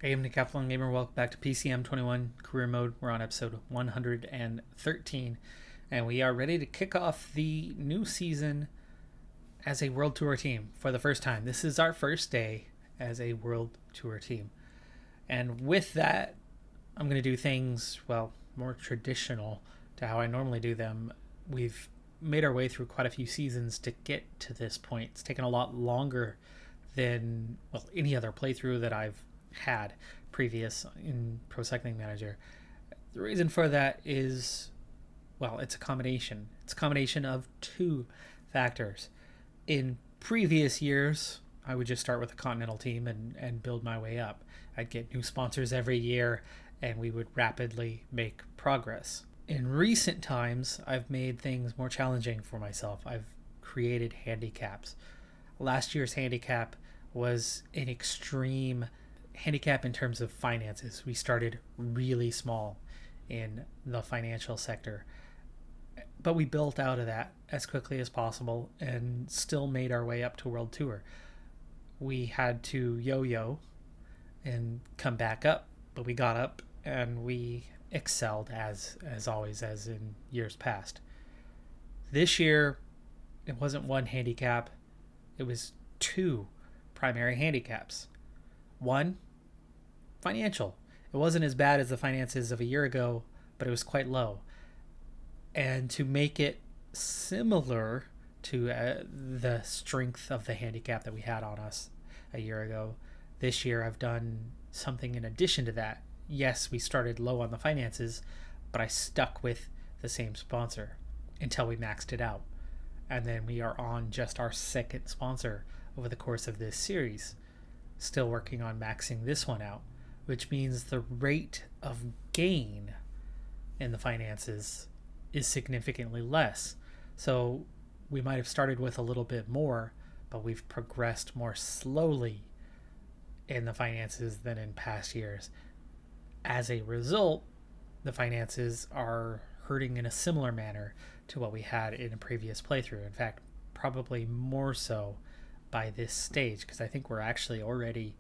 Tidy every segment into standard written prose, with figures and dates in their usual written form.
Hey, I'm Decathlon Gamer. Welcome back to PCM21 Career Mode. We're on episode 113, and we are ready to kick off the new season as a World Tour team for the first time. This is our first day as a World Tour team. And with that, I'm going to do things, well, more traditional to how I normally do them. We've made our way through quite a few seasons to get to this point. It's taken a lot longer than, well, any other playthrough that I've had previous in Pro Cycling Manager. The reason for that is, well, it's a combination. It's a combination of two factors. In previous years, I would just start with a Continental team and build my way up. I'd get new sponsors every year, and we would rapidly make progress. In recent times, I've made things more challenging for myself. I've created handicaps. Last year's handicap was an extreme handicap in terms of finances. We started really small in the financial sector, but we built out of that as quickly as possible and still made our way up to World Tour. We had to yo-yo and come back up, but we got up and we excelled as always, as in years past. This year, it wasn't one handicap, it was two primary handicaps. One, financial. It wasn't as bad as the finances of a year ago, but it was quite low. And to make it similar to the strength of the handicap that we had on us a year ago, this year I've done something in addition to that. Yes, we started low on the finances, but I stuck with the same sponsor until we maxed it out. And then we are on just our second sponsor over the course of this series. Still working on maxing this one out, which means the rate of gain in the finances is significantly less. So we might have started with a little bit more, but we've progressed more slowly in the finances than in past years. As a result, the finances are hurting in a similar manner to what we had in a previous playthrough. In fact, probably more so by this stage, because I think we're actually already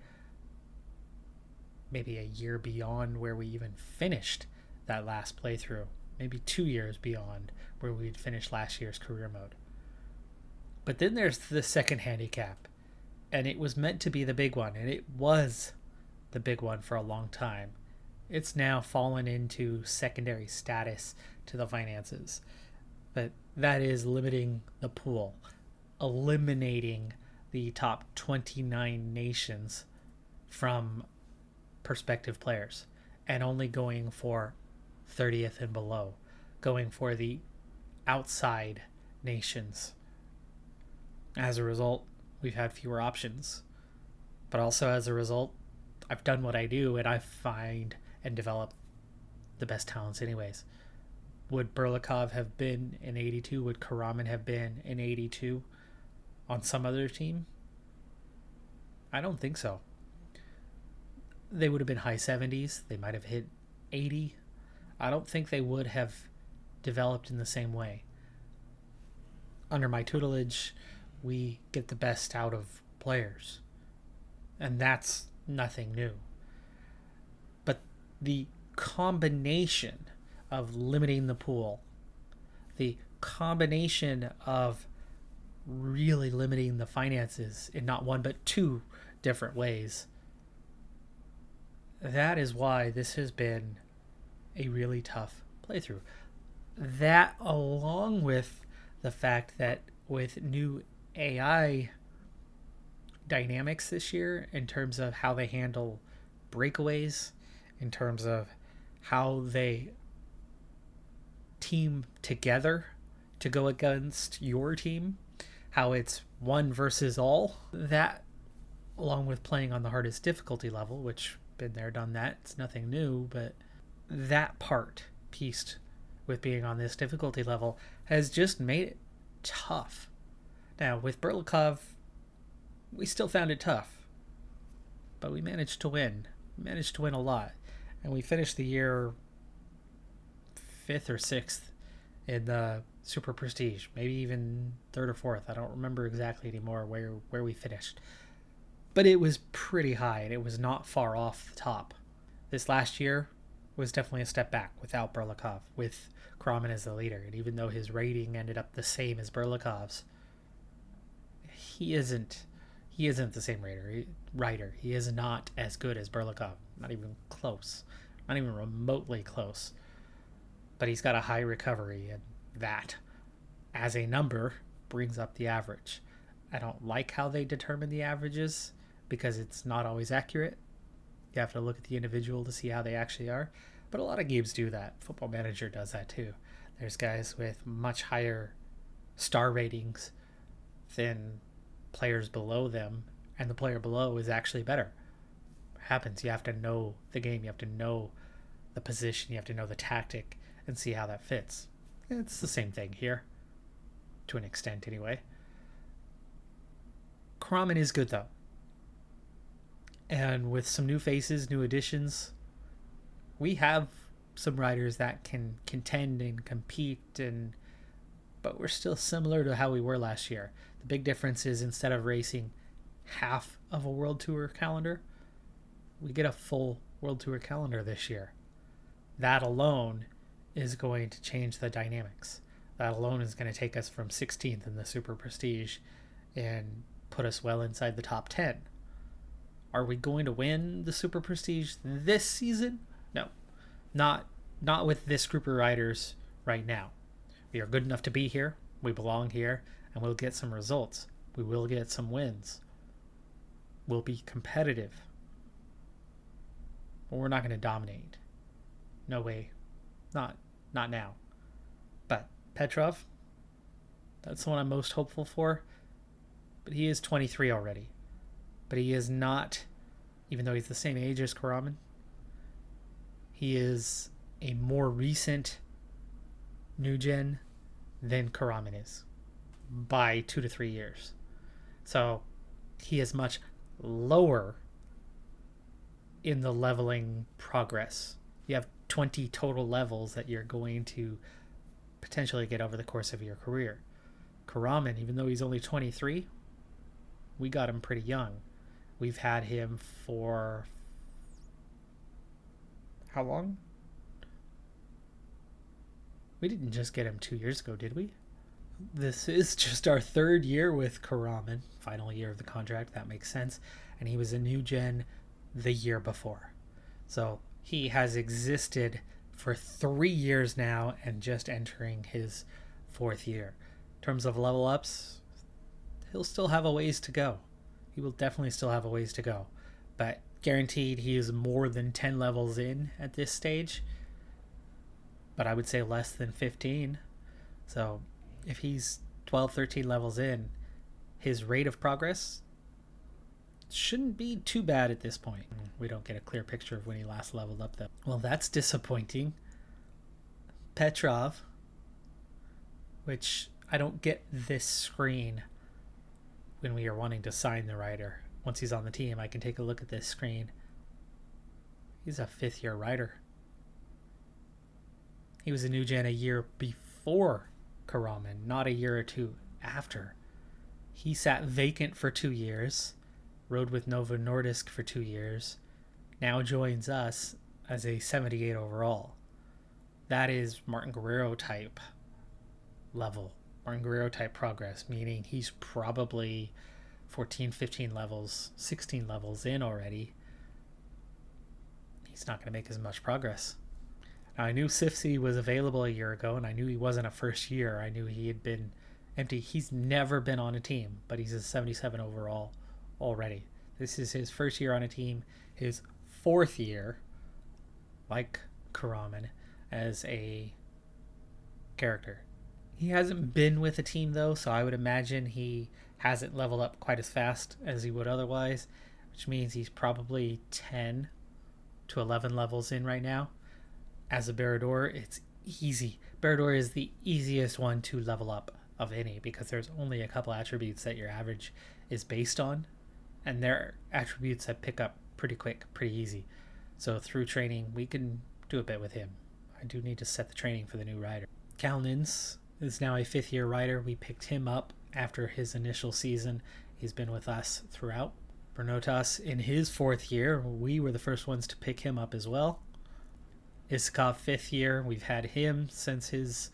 maybe a year beyond where we even finished that last playthrough, maybe 2 years beyond where we'd finished last year's career mode. But then there's the second handicap, and it was meant to be the big one, and it was the big one for a long time. It's now fallen into secondary status to the finances, but that is limiting the pool, eliminating the top 29 nations from prospective players and only going for 30th and below, going for the outside nations. As a result, we've had fewer options, but also as a result, I've done what I do and I find and develop the best talents anyways. Would Berlikov have been in 82? Would Karaman have been in 82 on some other team? I don't think so. They would have been high 70s. They might have hit 80. I don't think they would have developed in the same way. Under my tutelage, we get the best out of players, and that's nothing new. But the combination of limiting the pool, the combination of really limiting the finances in not one but two different ways, that is why this has been a really tough playthrough. That, along with the fact that with new AI dynamics this year in terms of how they handle breakaways, in terms of how they team together to go against your team, how it's one versus all, that, along with playing on the hardest difficulty level, which been there, done that, it's nothing new, but that part pieced with being on this difficulty level has just made it tough. Now, with Berlikov, we still found it tough, but we managed to win. We managed to win a lot, and we finished the year 5th or 6th in the Super Prestige, maybe even 3rd or 4th. I don't remember exactly anymore where we finished. but it was pretty high and it was not far off the top. This last year was definitely a step back without Berlikov, with Kramen as the leader. And even though his rating ended up the same as Berlikov's, he isn't the same rider. He is not as good as Berlikov. Not even close. Not even remotely close. But he's got a high recovery, and that, as a number, brings up the average. I don't like how they determine the averages because it's not always accurate. You have to look at the individual to see how they actually are. But a lot of games do that. Football Manager does that too. There's guys with much higher star ratings than players below them, and the player below is actually better. It happens. You have to know the game. You have to know the position. You have to know the tactic and see how that fits. It's the same thing here, to an extent anyway. Kramen is good though. And with some new faces, new additions, we have some riders that can contend and compete, but we're still similar to how we were last year. The big difference is instead of racing half of a World Tour calendar, we get a full World Tour calendar this year. That alone is going to change the dynamics. That alone is going to take us from 16th in the Super Prestige and put us well inside the top 10. Are we going to win the Super Prestige this season? No, not with this group of riders right now. We are good enough to be here. We belong here, and we'll get some results. We will get some wins. We'll be competitive. But we're not going to dominate. No way. Not now. But Petrov, that's the one I'm most hopeful for. But he is 23 already. But he is not, even though he's the same age as Kramen, he is a more recent new gen than Kramen is by 2 to 3 years. So he is much lower in the leveling progress. You have 20 total levels that you're going to potentially get over the course of your career. Kramen, even though he's only 23, we got him pretty young. We've had him for how long? We didn't just get him 2 years ago, did we? This is just our third year with Kramen, final year of the contract. That makes sense. And he was a new gen the year before. So he has existed for 3 years now and just entering his 4th year. In terms of level ups, he'll still have a ways to go. He will definitely still have a ways to go. But guaranteed he is more than 10 levels in at this stage. But I would say less than 15. So if he's 12, 13 levels in, his rate of progress shouldn't be too bad at this point. We don't get a clear picture of when he last leveled up though. Well, that's disappointing. Petrov, which I don't get this screen when we are wanting to sign the rider. Once he's on the team, I can take a look at this screen. He's a 5th year rider. He was a new gen a year before Kramen, not a year or two after. He sat vacant for 2 years, rode with Novo Nordisk for 2 years, now joins us as a 78 overall. That is Martin Guerrero type level. Martin Guerrero type progress, meaning he's probably 14, 15 levels, 16 levels in already. He's not going to make as much progress. Now, I knew Sifsy was available a year ago, and I knew he wasn't a first year. I knew he had been empty. He's never been on a team, but he's a 77 overall already. This is his first year on a team, his 4th year, like Kramen, as a character. He hasn't been with a team, though, so I would imagine he hasn't leveled up quite as fast as he would otherwise, which means he's probably 10 to 11 levels in right now. As a Barador, it's easy. Barador is the easiest one to level up of any because there's only a couple attributes that your average is based on, and they're attributes that pick up pretty quick, pretty easy. So through training, we can do a bit with him. I do need to set the training for the new rider. Kalnins is now a 5th year rider. We picked him up after his initial season. He's been with us throughout, Bernotas in his 4th year. We were the first ones to pick him up as well. Isakov 5th year. We've had him since his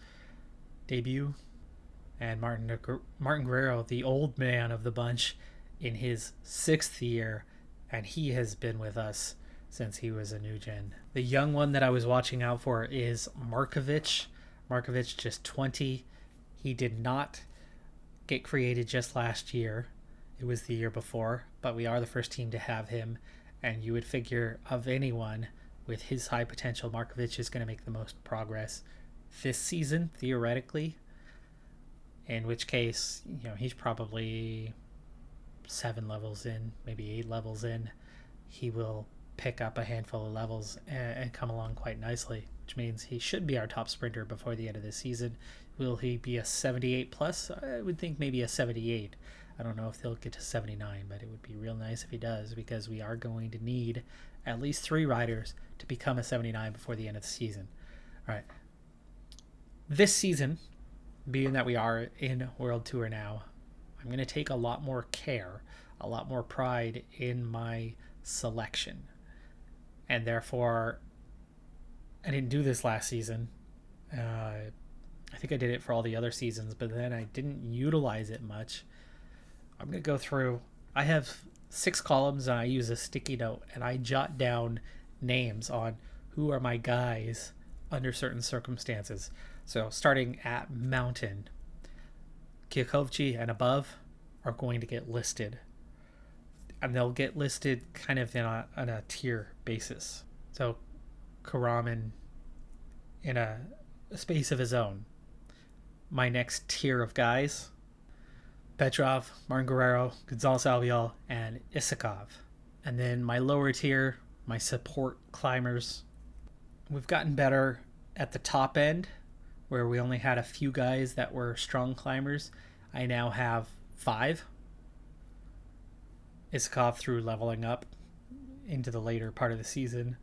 debut. And Martin Guerrero, the old man of the bunch, in his 6th year. And he has been with us since he was a new gen. The young one that I was watching out for is Markovic. Markovic, just 20. He did not get created just last year. It was the year before, but we are the first team to have him. And you would figure of anyone with his high potential, Markovic is going to make the most progress this season, theoretically. In which case, he's probably 7 levels in, maybe 8 levels in. He will pick up a handful of levels and come along quite nicely, which means he should be our top sprinter before the end of the season. Will he be a 78 plus? I would think maybe a 78. I don't know if he'll get to 79, but it would be real nice if he does, because we are going to need at least 3 riders to become a 79 before the end of the season. All right. This season, being that we are in World Tour now, I'm going to take a lot more care, a lot more pride in my selection. And therefore, I didn't do this last season. I think I did it for all the other seasons, but then I didn't utilize it much. I'm going to go through. I have 6 columns, and I use a sticky note, and I jot down names on who are my guys under certain circumstances. So starting at mountain, Kwiatkowski and above are going to get listed. And they'll get listed kind of on a tier basis. So Karaman in a space of his own. My next tier of guys, Petrov, Martin Guerrero, Gonzalez Albiol, and Isakov. And then my lower tier, my support climbers. We've gotten better at the top end, where we only had a few guys that were strong climbers. I now have 5. Isakov through leveling up into the later part of the season,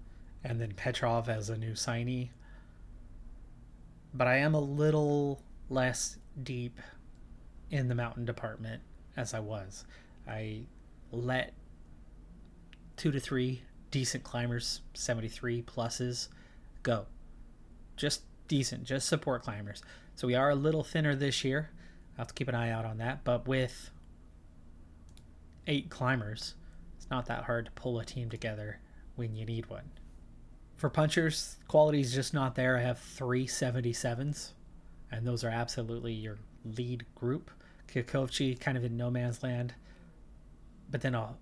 and then Petrov as a new signee. But I am a little less deep in the mountain department as I was. I let 2 to 3 decent climbers, 73 pluses, go. Just decent, just support climbers. So we are a little thinner this year. I'll have to keep an eye out on that. But with 8 climbers, it's not that hard to pull a team together when you need one. For punchers, quality is just not there. I have 3 77s, and those are absolutely your lead group. Kwiatkowski kind of in no man's land, but then a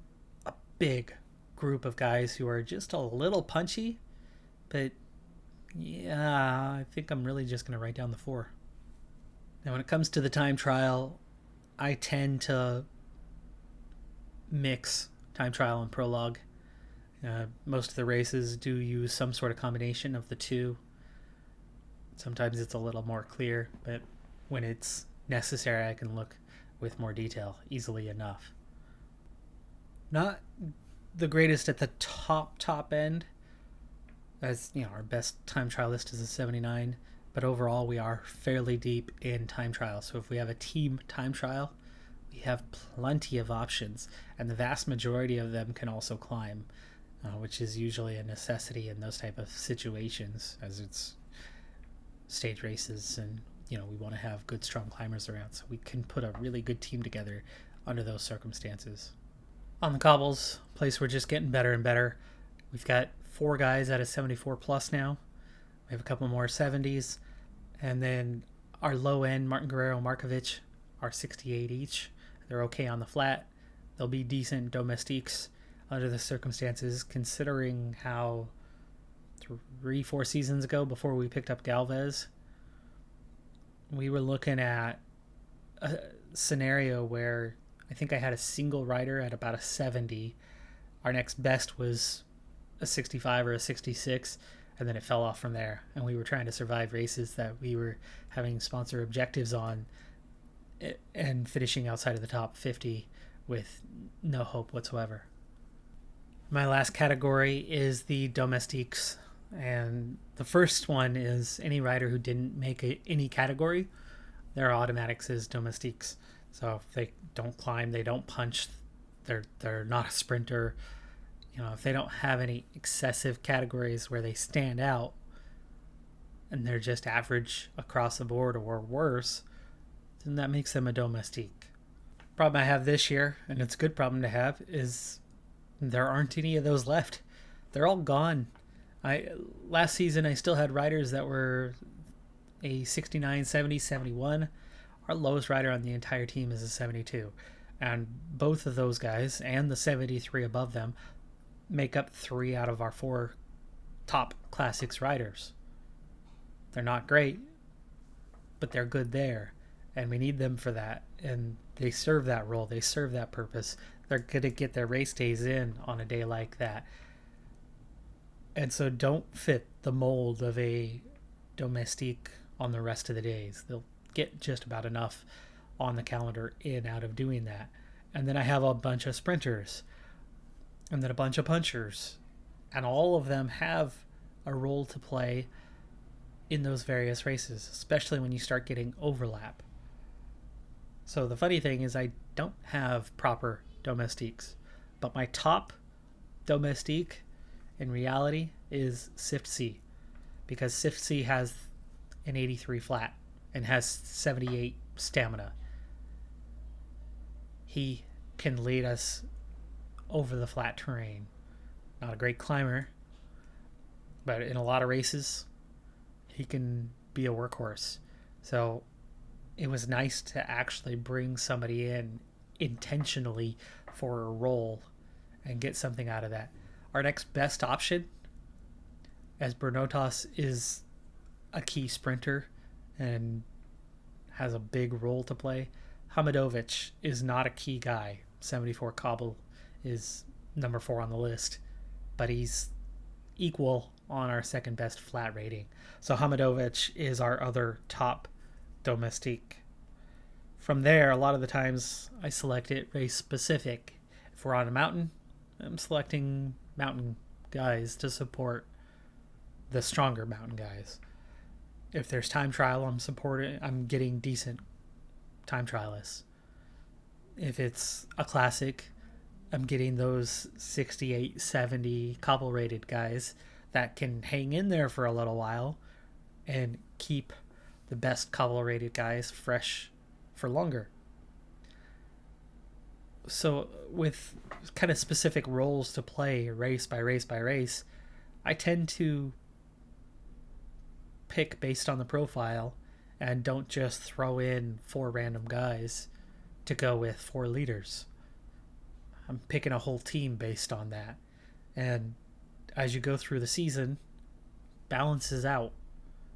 big group of guys who are just a little punchy, but yeah, I think I'm really just going to write down the 4. Now, when it comes to the time trial, I tend to mix time trial and prologue. Most of the races do use some sort of combination of the 2. Sometimes it's a little more clear, but when it's necessary, I can look with more detail easily enough. Not the greatest at the top end. As our best time trial list is a 79, but overall we are fairly deep in time trial. So if we have a team time trial, we have plenty of options, and the vast majority of them can also climb, which is usually a necessity in those type of situations, as it's stage races, and we want to have good strong climbers around, so we can put a really good team together under those circumstances. On the cobbles, place we're just getting better and better. We've got 4 guys at a 74 plus now. We have a couple more 70s, and then our low end, Martin Guerrero, Markovic, are 68 each. They're okay on the flat. They'll be decent domestiques under the circumstances, considering how 3-4 seasons ago, before we picked up Galvez, we were looking at a scenario where I think I had a single rider at about a 70. Our next best was a 65 or a 66, and then it fell off from there. And we were trying to survive races that we were having sponsor objectives on and finishing outside of the top 50 with no hope whatsoever. My last category is the domestiques. And the first one is any rider who didn't make any category, their automatics is domestiques. So if they don't climb, they don't punch, they're not a sprinter. If they don't have any excessive categories where they stand out and they're just average across the board or worse, then that makes them a domestique. Problem I have this year, and it's a good problem to have, is there aren't any of those left. They're all gone. Last season I still had riders that were a 69, 70, 71. Our lowest rider on the entire team is a 72. And both of those guys and the 73 above them make up 3 out of our 4 top classics riders. They're not great, but they're good there, and we need them for that, and they serve that role. They serve that purpose. They're going to get their race days in on a day like that. And so don't fit the mold of a domestique on the rest of the days. They'll get just about enough on the calendar in out of doing that. And then I have a bunch of sprinters, and then a bunch of punchers, and all of them have a role to play in those various races, especially when you start getting overlap. So the funny thing is I don't have proper domestiques, but my top domestique in reality is Sift C, because Sift C has an 83 flat and has 78 stamina. He can lead us over the flat terrain. Not a great climber, but in a lot of races, he can be a workhorse. So it was nice to actually bring somebody in intentionally for a role and get something out of that. Our next best option, as Bernotas is a key sprinter and has a big role to play, Hamadovic is not a key guy. 74 cobble is number 4 on the list, but he's equal on our second best flat rating. So Hamadovic is our other top domestique. From there, a lot of the times I select it race specific. If we're on a mountain, I'm selecting mountain guys to support the stronger mountain guys. If there's time trial, I'm getting decent time trialists. If it's a classic, I'm getting those 68, 70 cobble rated guys that can hang in there for a little while and keep the best cobble rated guys fresh for longer. So with kind of specific roles to play race by race by race, I tend to pick based on the profile and don't just throw in 4 random guys to go with 4 leaders. I'm picking a whole team based on that. And as you go through the season, balances out.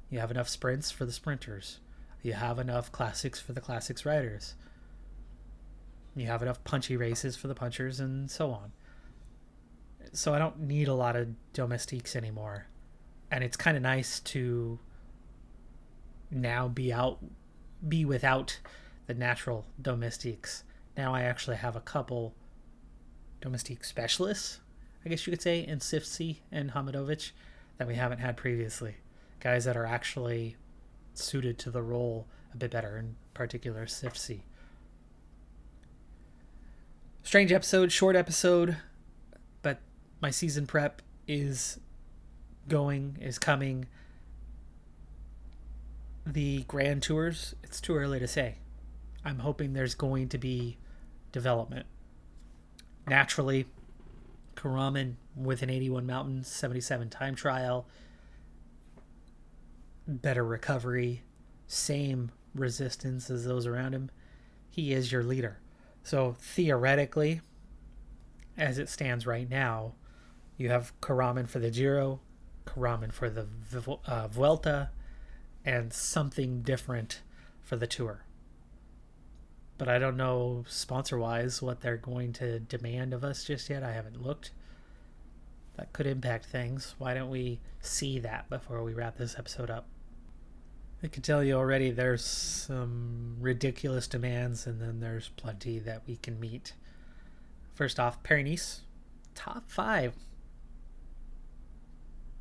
You have enough sprints for the sprinters. You have enough classics for the classics riders. You have enough punchy races for the punchers, and so on. So I don't need a lot of domestiques anymore. And it's kind of nice to now be without the natural domestiques. Now I actually have a couple domestique specialists, I guess you could say, in Sift C and Hamadovic that we haven't had previously. Guys that are actually suited to the role a bit better, in particular Sift C. Strange episode, short episode, but my season prep is coming. The Grand Tours, it's too early to say. I'm hoping there's going to be development. Naturally, Karaman with an 81 mountain, 77 time trial, better recovery, same resistance as those around him. He is your leader. So theoretically, as it stands right now, you have Karaman for the Giro, Karaman for the Vuelta, and something different for the Tour. But I don't know sponsor-wise what they're going to demand of us just yet. I haven't looked. That could impact things. Why don't we see that before we wrap this episode up? I can tell you already there's some ridiculous demands, and then there's plenty that we can meet. First off, Paris-Nice, top 5.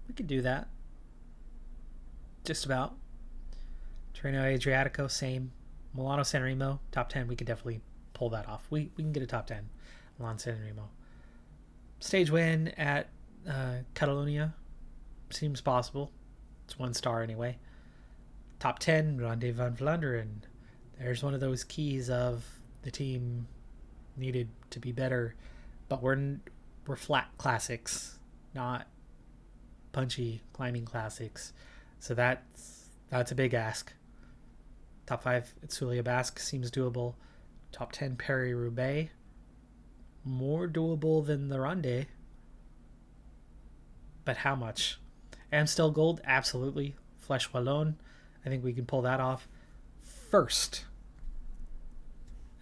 We could do that. Just about. Treno Adriatico, same. Milano Sanremo, top 10. We could definitely pull that off. We can get a top 10. Milan San Remo. Stage win at Catalonia seems possible. It's 1 star anyway. Top 10, Ronde van Vlaanderen. There's one of those keys of the team needed to be better, but we're flat classics, not punchy climbing classics. So that's a big ask. Top 5 at Sulia Basque seems doable. Top 10 Paris-Roubaix, more doable than the Ronde. But how much? Amstel Gold, absolutely. Flèche Wallonne, I think we can pull that off. First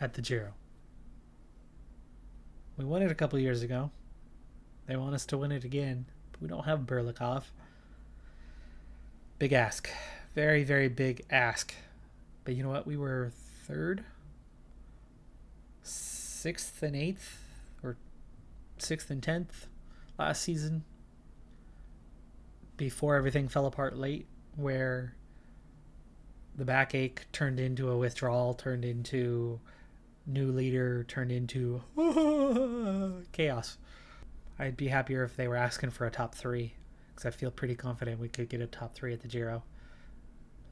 at the Giro. We won it a couple years ago. They want us to win it again. But we don't have Berlikov. Big ask. Very, very big ask. But you know what? We were 3rd, 6th and 8th, or 6th and 10th last season, before everything fell apart late, where the backache turned into a withdrawal, turned into new leader, turned into chaos. I'd be happier if they were asking for a top 3, because I feel pretty confident we could get a top 3 at the Giro.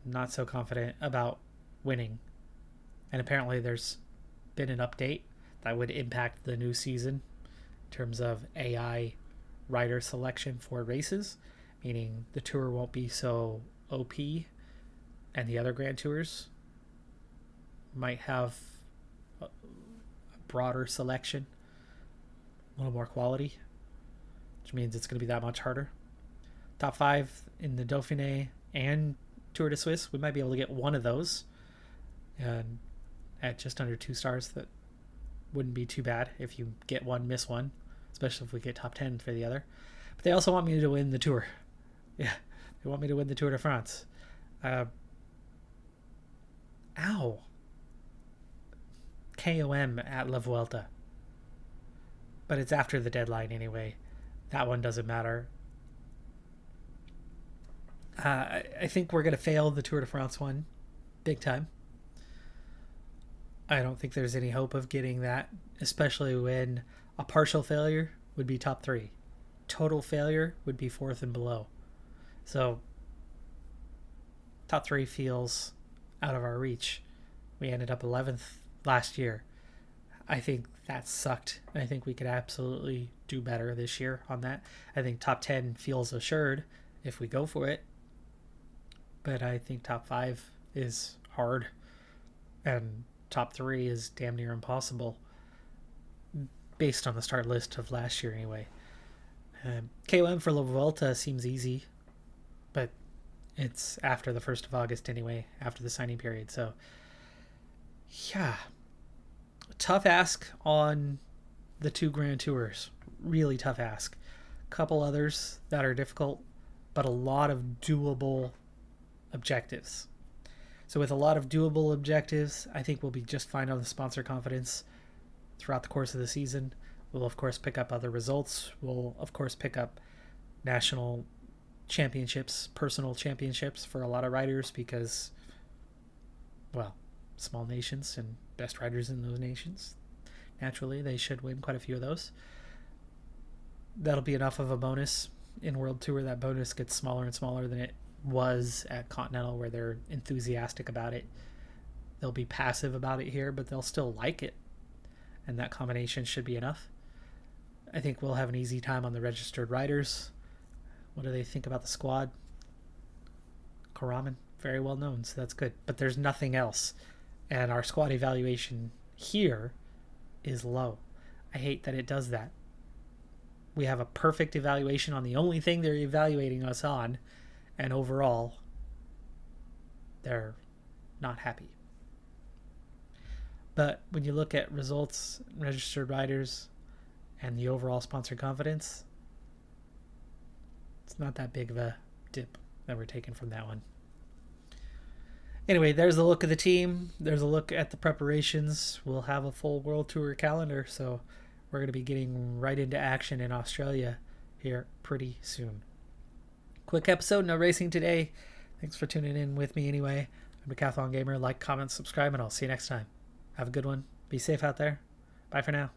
Not so confident about winning. And apparently there's been an update that would impact the new season in terms of AI rider selection for races, meaning the tour won't be so OP and the other Grand Tours might have a broader selection, a little more quality, which means it's going to be that much harder. Top 5 in the Dauphiné and Tour de Suisse, we might be able to get one of those, and at just under 2 stars, that wouldn't be too bad if you get one, miss one, especially if we get top 10 for the other. But they also want me to win the Tour. Yeah, they want me to win the Tour de France. KOM at La Vuelta. But it's after the deadline anyway. That one doesn't matter. I think we're going to fail the Tour de France one big time. I don't think there's any hope of getting that, especially when a partial failure would be top 3. Total failure would be 4th and below. So top 3 feels out of our reach. We ended up 11th last year. I think that sucked. I think we could absolutely do better this year on that. I think top 10 feels assured if we go for it. But I think top 5 is hard. And top 3 is damn near impossible. Based on the start list of last year anyway. KOM for La Vuelta seems easy. But it's after the 1st of August anyway. After the signing period. So, yeah. Tough ask on the 2 Grand Tours. Really tough ask. Couple others that are difficult, but a lot of doable objectives. So with a lot of doable objectives, I think we'll be just fine on the sponsor confidence throughout the course of the season. We'll, of course, pick up other results. We'll, of course, pick up national championships, personal championships for a lot of riders because, well, small nations and best riders in those nations. Naturally, they should win quite a few of those. That'll be enough of a bonus in World Tour. That bonus gets smaller and smaller than it was at Continental, where they're enthusiastic about it. They'll be passive about it here, but they'll still like it. And that combination should be enough. I think we'll have an easy time on the registered riders. What do they think about the squad? Karaman, very well known, so that's good. But there's nothing else. And our squad evaluation here is low. I hate that it does that. We have a perfect evaluation on the only thing they're evaluating us on, and overall, they're not happy. But when you look at results, registered riders, and the overall sponsor confidence, it's not that big of a dip that we're taking from that one. Anyway, there's a look at the team. There's a look at the preparations. We'll have a full World Tour calendar, so we're going to be getting right into action in Australia here pretty soon. Quick episode, no racing today. Thanks for tuning in with me anyway. I'm Decathlon Gamer. Like, comment, subscribe, and I'll see you next time. Have a good one. Be safe out there. Bye for now.